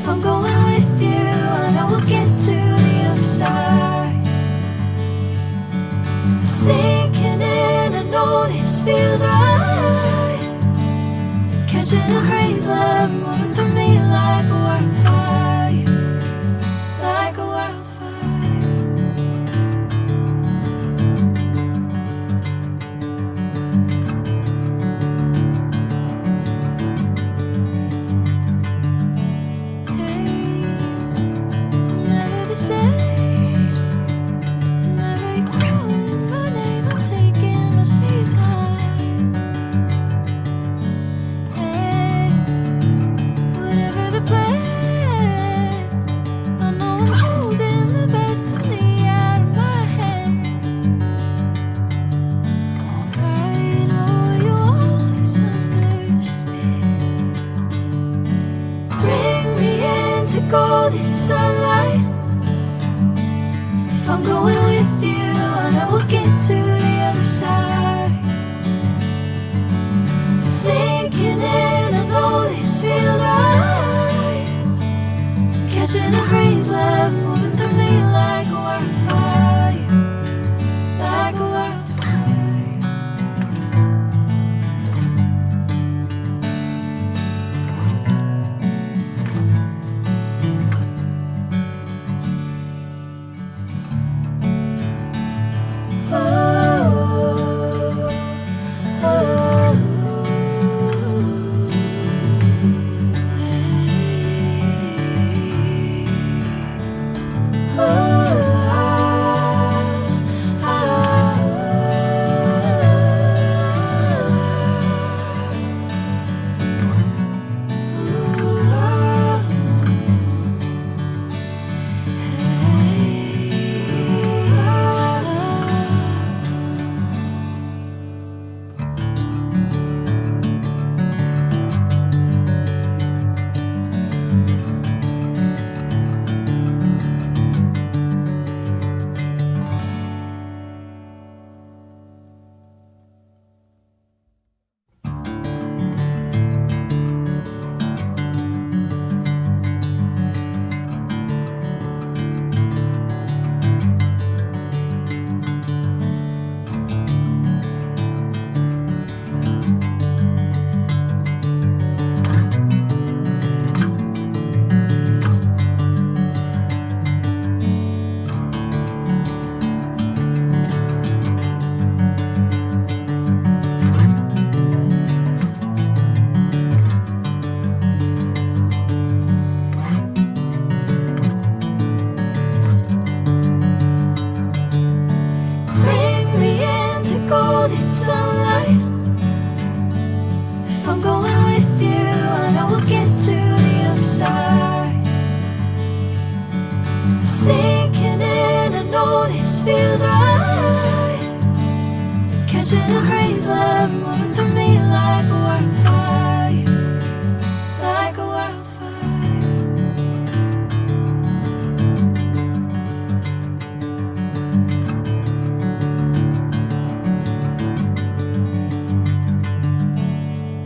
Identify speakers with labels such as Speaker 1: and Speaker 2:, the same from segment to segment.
Speaker 1: I'm going with you, I know we'll get to the other side. Sinking in, I know this feels right. Catching a crazy love, moving through me like a wildfire, like a wildfire. Golden sunlight. If I'm going with you, I know we'll get to the other side. Sinking in, I know this feels right. Catching a crazy love, moving through me like a wildfire, like a wildfire. Sinking in, I know this feels right. Catching a crazy love, moving through me like a wildfire, like a wildfire.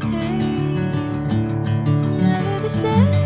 Speaker 1: Hey, I'm never the same.